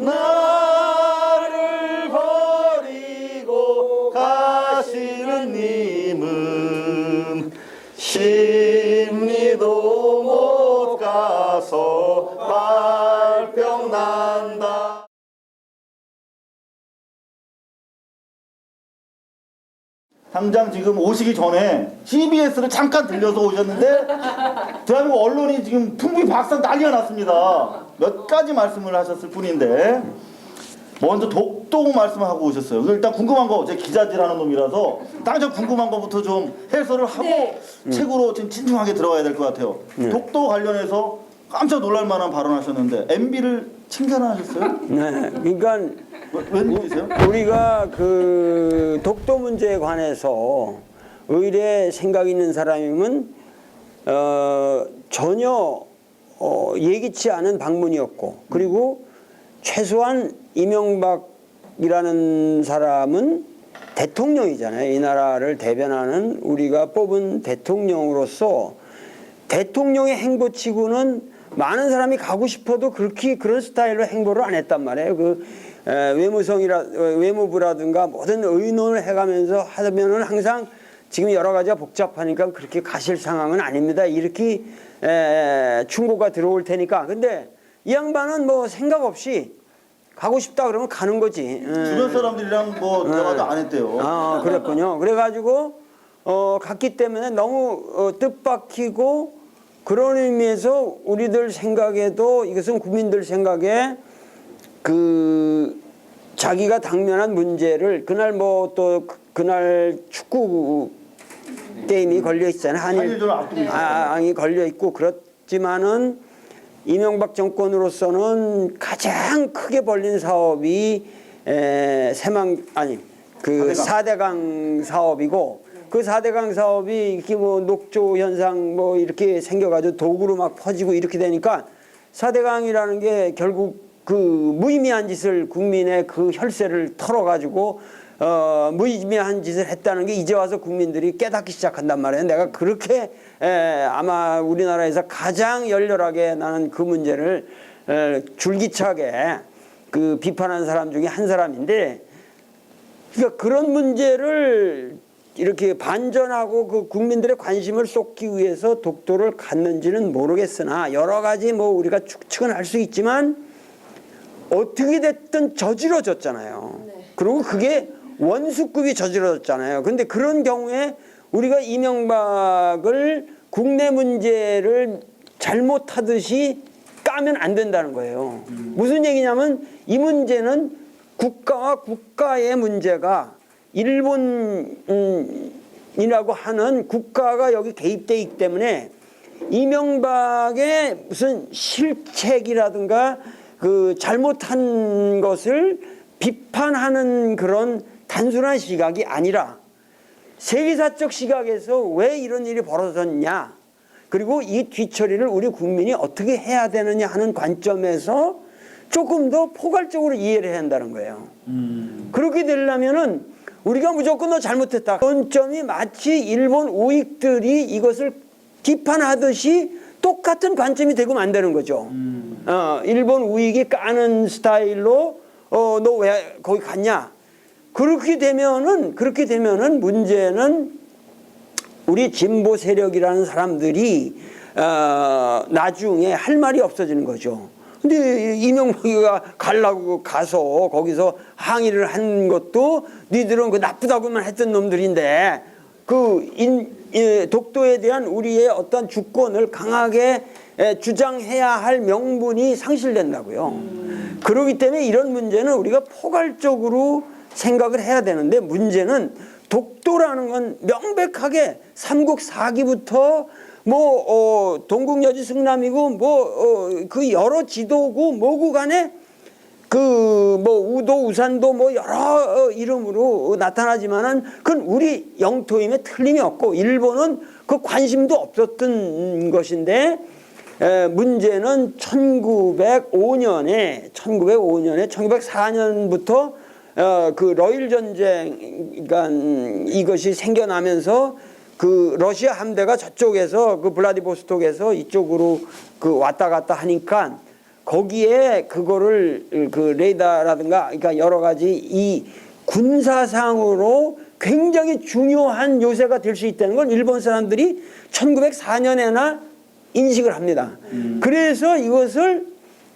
나를 버리고 가시는 님은 심리도 못 가서 발병 난다. 당장 지금 오시기 전에 CBS를 잠깐 들려서 오셨는데 대한민국 언론이 지금 풍비 박산 난리가 났습니다. 몇 가지 말씀을 하셨을 뿐인데 먼저 독도 말씀하고 오셨어요. 일단 궁금한 거, 제 기자질하는 놈이라서 당장 궁금한 거부터 좀 해설을 하고 책으로 좀 진중하게 들어가야 될 것 같아요. 독도 관련해서 깜짝 놀랄 만한 발언하셨는데 MB를 칭찬하셨어요? 네, 그러니까 웬일이세요? 우리가 그 독도 문제에 관해서 의뢰 생각 있는 사람이면 전혀 예기치 않은 방문이었고, 그리고 최소한 이명박이라는 사람은 대통령이잖아요. 이 나라를 대변하는 우리가 뽑은 대통령으로서 대통령의 행보치고는 많은 사람이 가고 싶어도 그렇게 그런 스타일로 행보를 안 했단 말이에요. 그 외무부라든가 모든 의논을 해가면서 하면은 항상 지금 여러 가지가 복잡하니까 그렇게 가실 상황은 아닙니다. 이렇게 충고가 들어올 테니까. 근데 이 양반은 뭐 생각 없이 가고 싶다 그러면 가는 거지. 주변 사람들이랑 뭐 대화도 안 했대요. 아, 그랬군요. 그래가지고 갔기 때문에 너무 뜻밖이고, 그런 의미에서 우리들 생각에도, 이것은 국민들 생각에 그 자기가 당면한 문제를, 그날 뭐 또 그날 축구 게임이 걸려 있잖아요. 한일전이 걸려 있고, 그렇지만은 이명박 정권으로서는 가장 크게 벌린 사업이 4대강 사업이고, 그 4대강 사업이 이렇게 뭐 녹조 현상 뭐 이렇게 생겨가지고 도구로 막 퍼지고 이렇게 되니까 4대강이라는 게 결국 그 무의미한 짓을, 국민의 그 혈세를 털어가지고 무의미한 짓을 했다는 게 이제 와서 국민들이 깨닫기 시작한단 말이에요. 내가 그렇게 아마 우리나라에서 가장 열렬하게 나는 그 문제를 줄기차게 그 비판한 사람 중에 한 사람인데, 그러니까 그런 문제를 이렇게 반전하고 그 국민들의 관심을 쏟기 위해서 독도를 갔는지는 모르겠으나, 여러 가지 뭐 우리가 추측은 할 수 있지만 어떻게 됐든 저질러졌잖아요. 네. 그리고 그게 원수급이 저질러졌잖아요. 근데 그런 경우에 우리가 이명박을 국내 문제를 잘못하듯이 까면 안 된다는 거예요. 무슨 얘기냐면 이 문제는 국가와 국가의 문제가, 일본이라고 하는 국가가 여기 개입되어 있기 때문에 이명박의 무슨 실책이라든가 그 잘못한 것을 비판하는 그런 단순한 시각이 아니라 세계사적 시각에서 왜 이런 일이 벌어졌냐, 그리고 이 뒤처리를 우리 국민이 어떻게 해야 되느냐 하는 관점에서 조금 더 포괄적으로 이해를 해야 한다는 거예요. 그렇게 되려면은 우리가 무조건 너 잘못했다, 원점이 마치 일본 우익들이 이것을 비판하듯이 똑같은 관점이 되고 안 되는 거죠. 일본 우익이 까는 스타일로 너 왜 거기 갔냐, 그렇게 되면은 문제는 우리 진보 세력이라는 사람들이 나중에 할 말이 없어지는 거죠. 근데 이명박이가 가려고 가서 거기서 항의를 한 것도 니들은 그 나쁘다고만 했던 놈들인데, 독도에 대한 우리의 어떤 주권을 강하게 주장해야 할 명분이 상실된다고요. 그렇기 때문에 이런 문제는 우리가 포괄적으로 생각을 해야 되는데, 문제는 독도라는 건 명백하게 삼국 4기부터 뭐 동국여지 승남이고 그 여러 지도구 뭐구 간에 그 뭐 우도 우산도 뭐 여러 이름으로 나타나지만은 그건 우리 영토임에 틀림이 없고, 일본은 그 관심도 없었던 것인데, 문제는 1905년에 1904년부터 그 러일 전쟁, 그러니까 이것이 생겨나면서 그 러시아 함대가 저쪽에서 그 블라디보스톡에서 이쪽으로 그 왔다 갔다 하니까 거기에 그거를 그 레이더라든가 그러니까 여러 가지 이 군사상으로 굉장히 중요한 요새가 될 수 있다는 걸 일본 사람들이 1904년에나 인식을 합니다. 그래서 이것을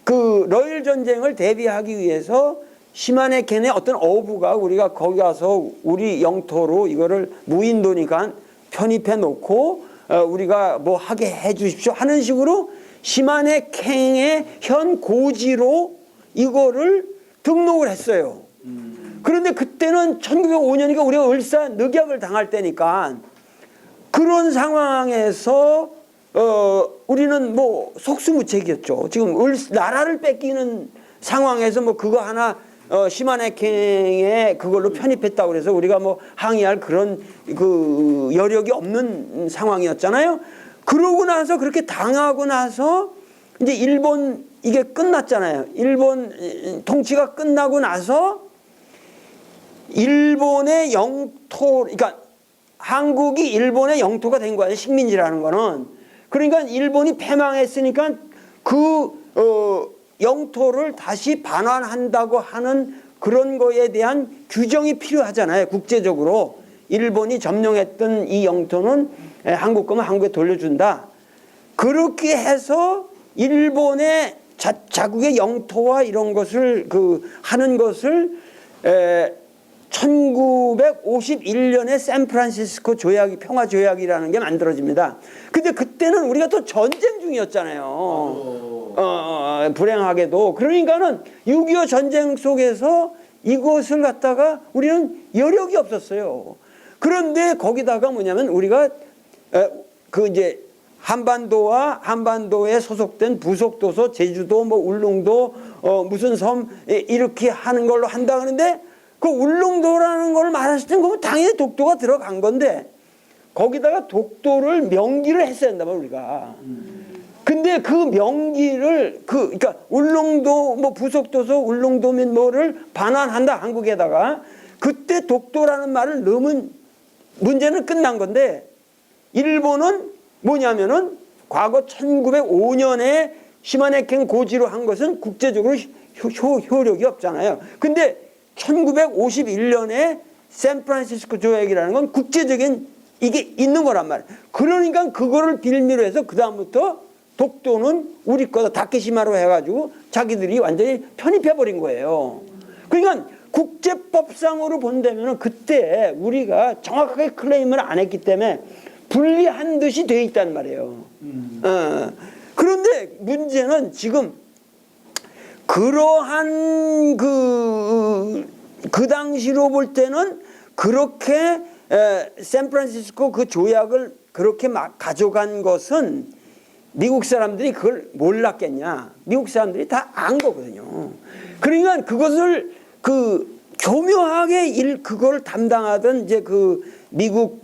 그 러일 전쟁을 대비하기 위해서 시마네켄의 어떤 어부가 우리가 거기 가서 우리 영토로 이거를 무인도니까 편입해 놓고 우리가 뭐 하게 해 주십시오 하는 식으로 시마네켄의 현 고지로 이거를 등록을 했어요. 그런데 그때는 1905년이니까 우리가 을사늑약을 당할 때니까 그런 상황에서 우리는 뭐 속수무책이었죠. 지금 나라를 뺏기는 상황에서 뭐 그거 하나 시마네켄에 그걸로 편입했다고 그래서 우리가 뭐 항의할 그런 그 여력이 없는 상황이었잖아요. 그러고 나서 그렇게 당하고 나서 이제 일본 이게 끝났잖아요. 일본 통치가 끝나고 나서 일본의 영토, 그러니까 한국이 일본의 영토가 된 거예요. 식민지라는 거는. 그러니까 일본이 패망했으니까 그 영토를 다시 반환한다고 하는 그런 거에 대한 규정이 필요하잖아요. 국제적으로. 일본이 점령했던 이 영토는 한국 거면 한국에 돌려준다. 그렇게 해서 일본의 자국의 영토와 이런 것을 하는 것을 1951년에 샌프란시스코 조약이 평화 조약이라는 게 만들어집니다. 근데 그때는 우리가 또 전쟁 중이었잖아요. 불행하게도. 그러니까는 6.25 전쟁 속에서 이것을 갖다가 우리는 여력이 없었어요. 그런데 거기다가 뭐냐면 우리가 그 이제 한반도와 한반도에 소속된 부속도서 제주도 뭐 울릉도 무슨 섬 이렇게 하는 걸로 한다 그러는데 그 울릉도라는 걸 말했을 때 그건 당연히 독도가 들어간 건데 거기다가 독도를 명기를 했어야 한다 말 우리가. 근데 그 명기를 그러니까 울릉도 뭐 부속도서 울릉도면 뭐를 반환한다 한국에다가 그때 독도라는 말을 넣으면 문제는 끝난 건데 일본은 뭐냐면은 과거 1905년에 시마네켄 고지로 한 것은 국제적으로 효력이 없잖아요. 근데 1951년에 샌프란시스코 조약이라는 건 국제적인 이게 있는 거란 말이에요. 그러니까 그거를 빌미로 해서 그다음부터 독도는 우리 거다 다케시마로 해가지고 자기들이 완전히 편입해버린 거예요. 그러니까 국제법상으로 본다면 그때 우리가 정확하게 클레임을 안 했기 때문에 분리한 듯이 돼 있단 말이에요. 그런데 문제는 지금 그러한 그 당시로 볼 때는 그렇게 샌프란시스코 그 조약을 그렇게 막 가져간 것은 미국 사람들이 그걸 몰랐겠냐. 미국 사람들이 다 안 거거든요. 그러니까 그것을 교묘하게 그걸 담당하던 이제 미국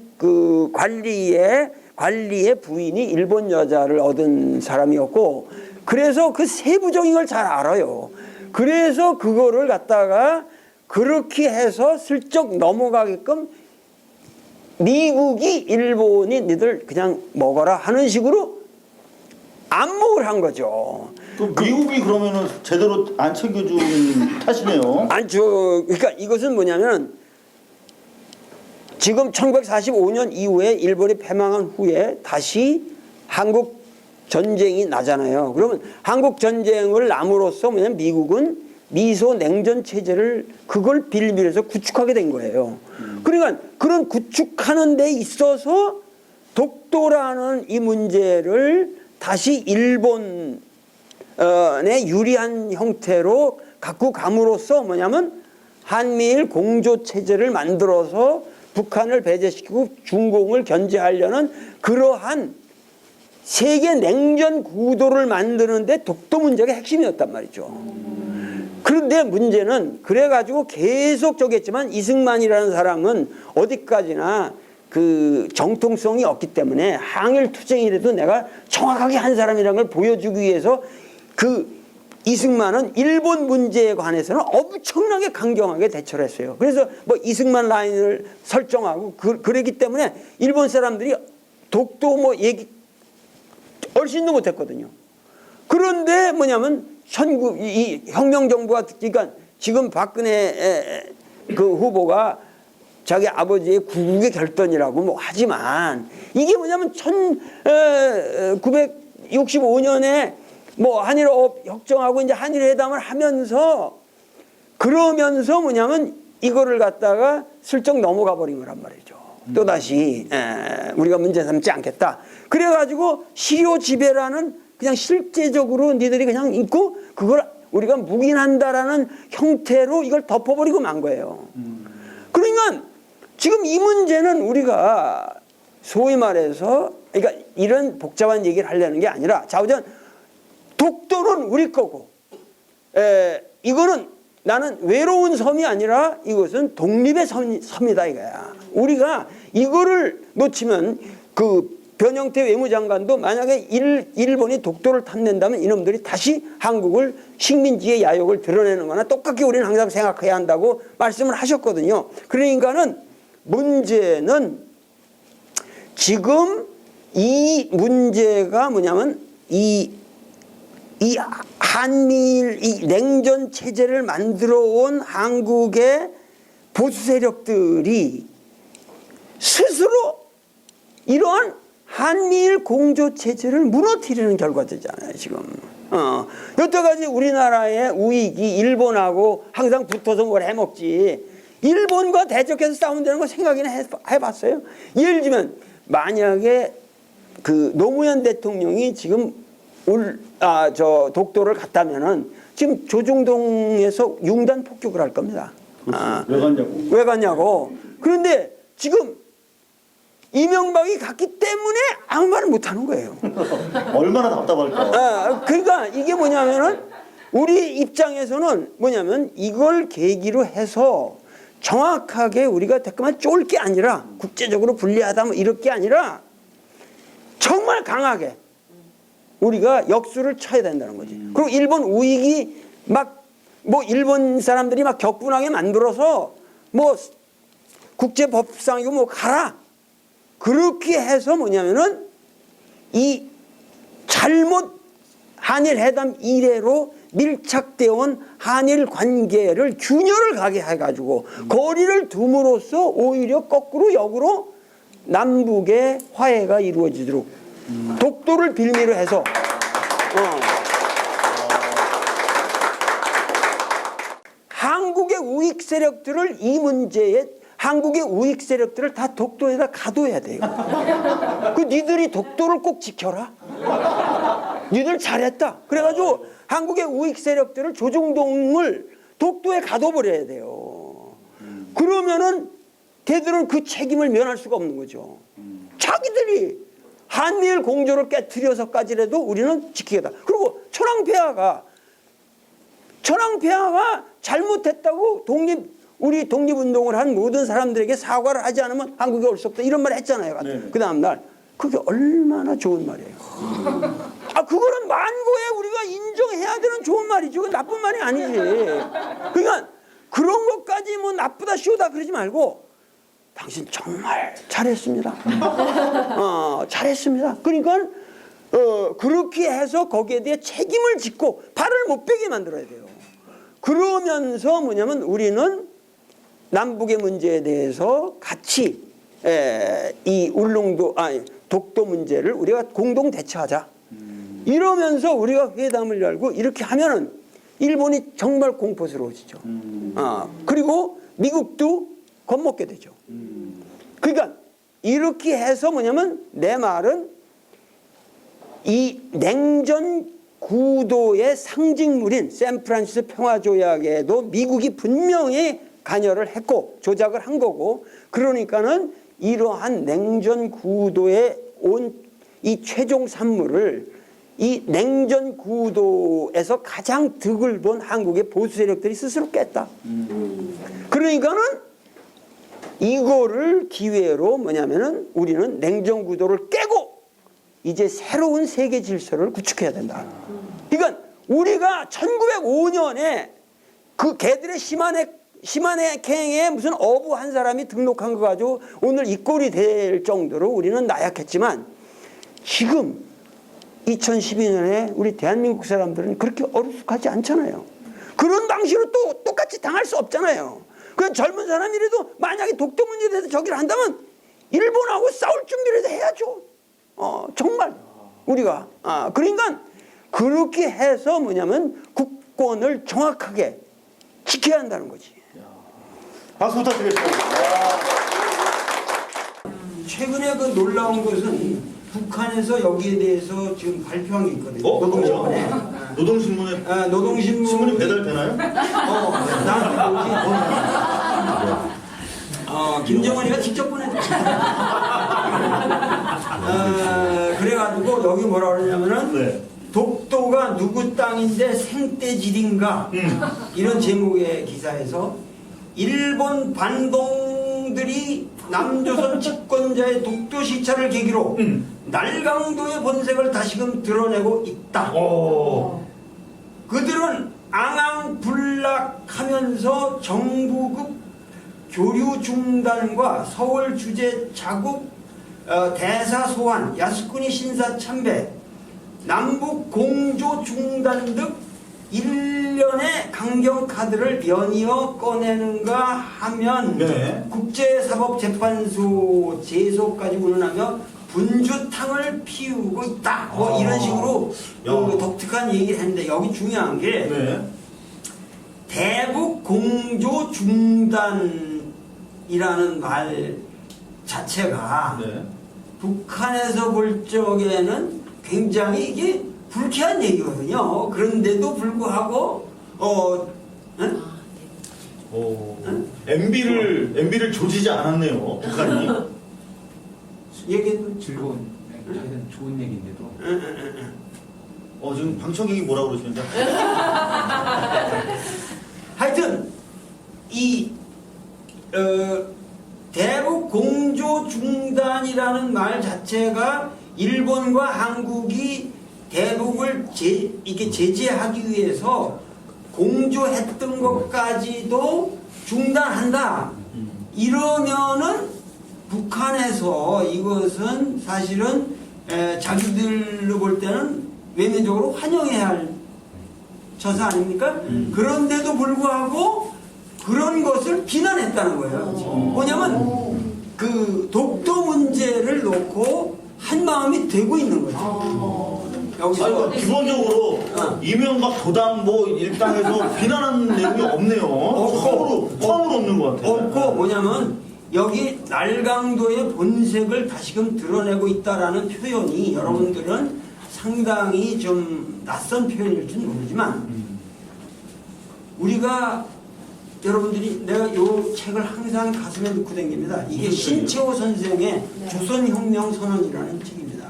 관리의 부인이 일본 여자를 얻은 사람이었고 그래서 그 세부적인 걸 잘 알아요. 그래서 그거를 갖다가 그렇게 해서 슬쩍 넘어가게끔 미국이 일본이 니들 그냥 먹어라 하는 식으로 안목을 한 거죠. 미국이 그러면은 제대로 안 챙겨준 탓이네요. 그러니까 이것은 뭐냐면 지금 1945년 이후에 일본이 패망한 후에 다시 한국 전쟁이 나잖아요. 그러면 한국 전쟁을 남으로써 뭐냐면 미국은 미소 냉전 체제를 그걸 빌미로 해서 구축하게 된 거예요. 그러니까 그런 구축하는 데 있어서 독도라는 이 문제를 다시 일본에 유리한 형태로 갖고 감으로써 뭐냐면 한미일 공조 체제를 만들어서 북한을 배제시키고 중공을 견제하려는 그러한 세계 냉전 구도를 만드는데 독도 문제가 핵심이었단 말이죠. 그런데 문제는 그래가지고 계속 저기 했지만 이승만이라는 사람은 어디까지나 그 정통성이 없기 때문에 항일 투쟁이라도 내가 정확하게 한 사람이라는 걸 보여주기 위해서 이승만은 일본 문제에 관해서는 엄청나게 강경하게 대처를 했어요. 그래서 뭐 이승만 라인을 설정하고 그랬기 때문에 일본 사람들이 독도 뭐 얘기 얼씬도 못했거든요. 그런데 뭐냐면 이 혁명정부가 그러니까 지금 박근혜 그 후보가 자기 아버지의 구국의 결단이라고 뭐 하지만 이게 뭐냐면 1965년에 뭐 한일업 협정하고 이제 한일회담을 하면서 그러면서 뭐냐면 이거를 갖다가 슬쩍 넘어가 버린 거란 말이죠. 또다시 우리가 문제 삼지 않겠다. 그래가지고 실효 지배라는 그냥 실제적으로 니들이 그냥 있고 그걸 우리가 묵인한다라는 형태로 이걸 덮어버리고 만 거예요. 그러니까 지금 이 문제는 우리가 소위 말해서 그러니까 이런 복잡한 얘기를 하려는 게 아니라 자우전 독도는 우리 거고 이거는 나는 외로운 섬이 아니라 이것은 독립의 섬이다 이거야. 우리가 이거를 놓치면 그 변형태 외무장관도 만약에 일본이 독도를 탐낸다면 이놈들이 다시 한국을 식민지의 야욕을 드러내는 거나 똑같게 우리는 항상 생각해야 한다고 말씀을 하셨거든요. 그러니까는 문제는 지금 이 문제가 뭐냐면 이 한미일 이 냉전 체제를 만들어 온 한국의 보수 세력들이 스스로 이러한 한미일 공조 체제를 무너뜨리는 결과들이잖아요, 지금. 여태까지 우리나라의 우익이 일본하고 항상 붙어서 뭘 해먹지. 일본과 대적해서 싸운다는 거 생각이나 해봤어요? 예를 들면 만약에 그 노무현 대통령이 지금 독도를 갔다면은 지금 조중동에서 융단 폭격을 할 겁니다. 왜 갔냐고. 왜 갔냐고. 그런데 지금 이명박이 갔기 때문에 아무 말을 못 하는 거예요. 얼마나 답답할까. 그러니까 이게 뭐냐면은 우리 입장에서는 뭐냐면 이걸 계기로 해서 정확하게 우리가 댓글만 쫄 게 아니라 국제적으로 불리하다 뭐 이럴 게 아니라 정말 강하게 우리가 역수를 쳐야 된다는 거지. 그리고 일본 우익이 막 뭐 일본 사람들이 막 격분하게 만들어서 뭐 국제법상이고 뭐 가라. 그렇게 해서 뭐냐면은 이 잘못 한일 회담 이래로 밀착되어 온 한일 관계를 균열을 가게 해가지고 거리를 둠으로써 오히려 거꾸로 역으로 남북의 화해가 이루어지도록 독도를 빌미로 해서 한국의 우익 세력들을 이 문제에 한국의 우익 세력들을 다 독도에다 가둬야 돼요. 그 니들이 독도를 꼭 지켜라. 니들 잘했다. 그래가지고 한국의 우익 세력들을 조중동을 독도에 가둬버려야 돼요. 그러면은 걔들은 그 책임을 면할 수가 없는 거죠. 자기들이 한미일 공조를 깨트려서까지라도 우리는 지키겠다. 그리고 천황폐하가 잘못했다고 우리 독립운동을 한 모든 사람들에게 사과를 하지 않으면 한국에 올 수 없다 이런 말 했잖아요. 네. 그 다음 날 그게 얼마나 좋은 말이에요. 그거는 만고에 우리가 인정해야 되는 좋은 말이죠. 나쁜 말이 아니지. 그러니까 그런 것까지 뭐 나쁘다 쉬우다 그러지 말고 당신 정말 잘했습니다. 잘했습니다. 그러니까 그렇게 해서 거기에 대해 책임을 짓고 발을 못 빼게 만들어야 돼요. 그러면서 뭐냐면 우리는 남북의 문제에 대해서 같이 이 독도 문제를 우리가 공동 대처하자. 이러면서 우리가 회담을 열고 이렇게 하면은 일본이 정말 공포스러워지죠. 그리고 미국도 겁먹게 되죠. 그러니까 이렇게 해서 뭐냐면 내 말은 이 냉전 구도의 상징물인 샌프란시스 평화조약에도 미국이 분명히 관여를 했고 조작을 한 거고 그러니까는 이러한 냉전 구도에 온 이 최종 산물을 이 냉전 구도에서 가장 득을 본 한국의 보수 세력들이 스스로 깼다. 그러니까는 이거를 기회로 뭐냐면은 우리는 냉전 구도를 깨고 이제 새로운 세계 질서를 구축해야 된다. 그러니까 우리가 1905년에 그 걔들의 시마네킹에 무슨 어부 한 사람이 등록한 거 가지고 오늘 이 꼴이 될 정도로 우리는 나약했지만 지금 2012년에 우리 대한민국 사람들은 그렇게 어리숙하지 않잖아요. 그런 방식으로 또 똑같이 당할 수 없잖아요. 그 젊은 사람이라도 만약에 독도 문제에 대해서 저기를 한다면 일본하고 싸울 준비를 해야죠. 정말 우리가 그러니까 그렇게 해서 뭐냐면 국권을 정확하게 지켜야 한다는 거지. 박수 부탁드리겠습니다. 최근에 그 놀라운 것은 북한에서 여기에 대해서 지금 발표한 게 있거든요. 노동신문에 노동신문에 노동신문 신문이 배달되나요? 나한테 김정은이가 직접 보내줬어. 그래가지고 여기 뭐라 그러냐면은 네. 독도가 누구 땅인데 생떼질인가 이런 제목의 기사에서 일본 반동들이 남조선 집권자의 독도 시찰을 계기로 날강도의 본색을 다시금 드러내고 있다. 그들은 앙앙불락하면서 정부급 교류 중단과 서울 주재 자국 대사 소환, 야스쿠니 신사 참배, 남북 공조 중단 등 일련의 강경 카드를 연이어 꺼내는가 하면 네. 국제사법재판소 제소까지 운운하며 분주탕을 피우고 있다. 뭐 이런 식으로 그 독특한 얘기를 했는데 여기 중요한 게 네. 대북 공조 중단이라는 말 자체가 네. 북한에서 볼 적에는 굉장히 이게 불쾌한 얘기거든요. 그런데도 불구하고 응? MB를 조지지 않았네요. 북한이. 얘기는 즐거운, 자기는 좋은 얘기인데도. 지금 방청객이 뭐라고 그러시는지. 하여튼 이 대북 공조 중단이라는 말 자체가 일본과 한국이 대북을 이게 제재하기 위해서 공조했던 것까지도 중단한다. 이러면은 북한에서 이것은 사실은 자기들로 볼 때는 외면적으로 환영해야 할 처사 아닙니까? 그런데도 불구하고 그런 것을 비난했다는 거예요. 뭐냐면 그 독도 문제를 놓고 한 마음이 되고 있는 거죠. 여기서 기본적으로 이명박 도당 뭐 일당에서 비난하는 내용이 없네요. 처음으로 없는 것 같아요. 없고 뭐냐면 여기 날강도의 본색을 다시금 드러내고 있다라는 표현이 여러분들은 상당히 좀 낯선 표현일지는 모르지만 우리가 여러분들이 내가 이 책을 항상 가슴에 넣고 다닙니다. 이게 신채호 선생의 조선혁명선언이라는 책입니다.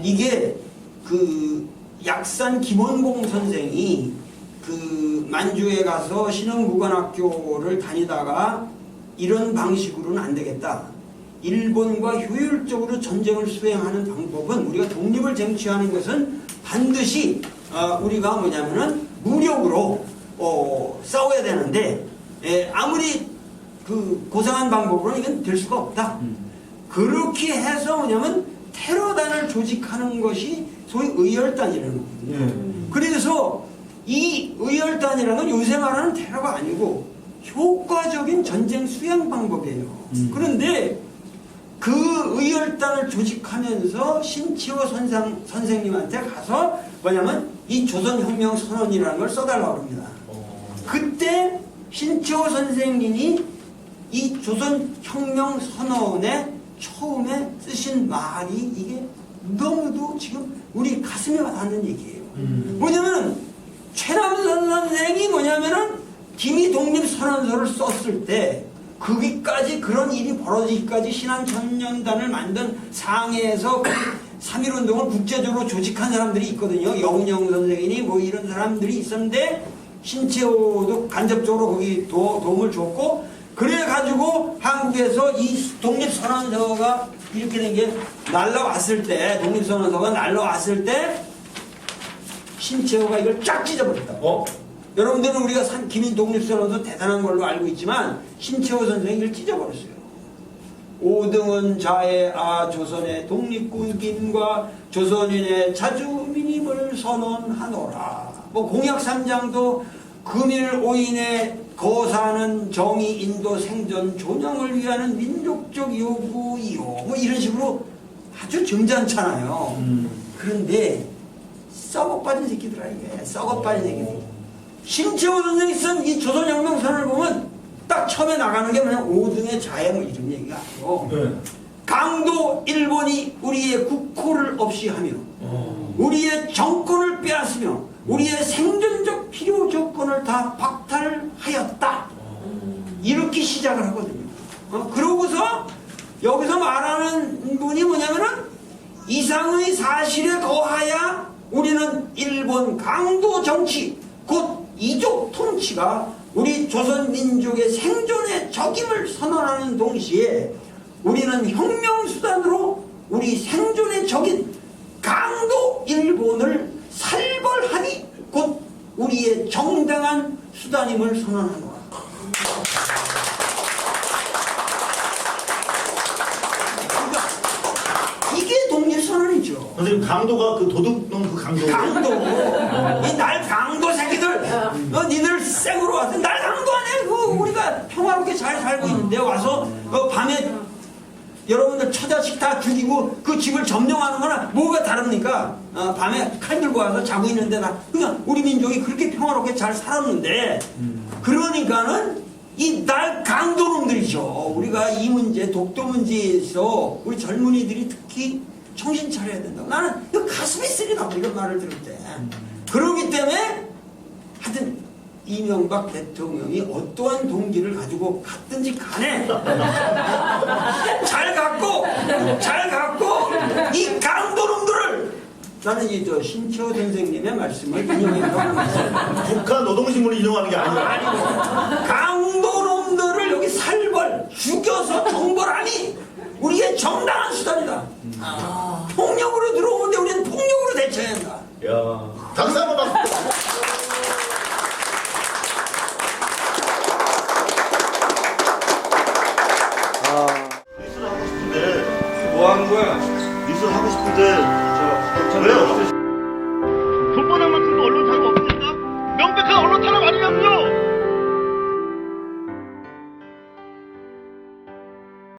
이게 그 약산 김원봉 선생이 그 만주에 가서 신흥무관학교를 다니다가 이런 방식으로는 안 되겠다. 일본과 효율적으로 전쟁을 수행하는 방법은 우리가 독립을 쟁취하는 것은 반드시 우리가 뭐냐면은 무력으로 싸워야 되는데 아무리 그 고상한 방법으로는 이건 될 수가 없다. 그렇게 해서 뭐냐면 테러단을 조직하는 것이 소위 의열단이라는 거거든요. 그래서 이 의열단이라는 건 요새 말하는 테러가 아니고 효과적인 전쟁 수행 방법이에요. 그런데 그 의열단을 조직하면서 신치호 선생님한테 가서 뭐냐면 이 조선혁명선언이라는 걸 써달라고 합니다. 그때 신치호 선생님이 이 조선혁명선언에 처음에 쓰신 말이 이게 너무도 지금 우리 가슴에 와닿는 얘기예요. 뭐냐면 최남선 선생이 뭐냐면은 기미 독립선언서를 썼을 때 거기까지 그런 일이 벌어지기까지 신한천년단을 만든 상해에서 3.1운동을 국제적으로 조직한 사람들이 있거든요. 영영 선생이니 뭐 이런 사람들이 있었는데 신채호도 간접적으로 거기 도움을 줬고 그래가지고 한국에서 이 독립선언서가 이렇게 된 게 날라왔을 때 독립선언서가 날라왔을 때 신채호가 이걸 쫙 찢어버렸다. 여러분들은 우리가 기민 독립선언서 대단한 걸로 알고 있지만 신채호 선생이 이걸 찢어버렸어요. 오등은 자해아 조선의 독립국인과 조선인의 자주민임을 선언하노라. 뭐 공약 3장도 금일 오인의 거사는 정의 인도 생존 존영을 위하는 민족적 요구이요. 뭐 이런 식으로 아주 점잖잖아요. 그런데 썩어빠진 새끼들아 이게. 썩어빠진 새끼들. 심채호 선생이 쓴 이 조선혁명선을 보면 딱 처음에 나가는 게 그냥 오등의 자해 뭐 이런 얘기가 아니고 강도 일본이 우리의 국호를 없이 하며 우리의 정권을 빼앗으며 우리의 생존적 필요 조건을 다 박탈하였다. 이렇게 시작을 하거든요. 그러고서 여기서 말하는 분이 뭐냐면은 이상의 사실에 거하야 우리는 일본 강도 정치 곧 이족 통치가 우리 조선 민족의 생존의 적임을 선언하는 동시에 우리는 혁명수단으로 우리 생존의 적인 강도 일본을 살벌하니 곧 우리의 정당한 수단임을 선언하노라. 그러니까 이게 독립선언이죠. 선생님 강도가 그 도둑놈 그 강도. 강도. 이 날 강도 새끼들. 니들 생으로 와서 날 강도 아니야. 우리가 평화롭게 잘 살고 있는데 와서 밤에 여러분들 처자식 다 죽이고 그 집을 점령하는 거나 뭐가 다릅니까? 밤에 칼 들고 와서 자고 있는데 그러니까 우리 민족이 그렇게 평화롭게 잘 살았는데 그러니까는 이 날 강도놈들이죠. 우리가 이 문제 독도 문제에서 우리 젊은이들이 특히 정신 차려야 된다고. 나는 이거 가슴이 쓰리다 이런 말을 들을 때. 그러기 때문에 하여튼 이명박 대통령이 어떠한 동기를 가지고 갔든지 간에 잘 갖고 이 강도놈들을 나는 이 신채호 선생님의 말씀을 인용했다고 했어요. 북한 노동신문을 인용하는 게 아니라. 아니고 강도놈들을 여기 살벌 죽여서 정벌하니 우리의 정당한 수단이다. 폭력으로 들어오는데 우리는 폭력으로 대처해야 한다. 야, 당신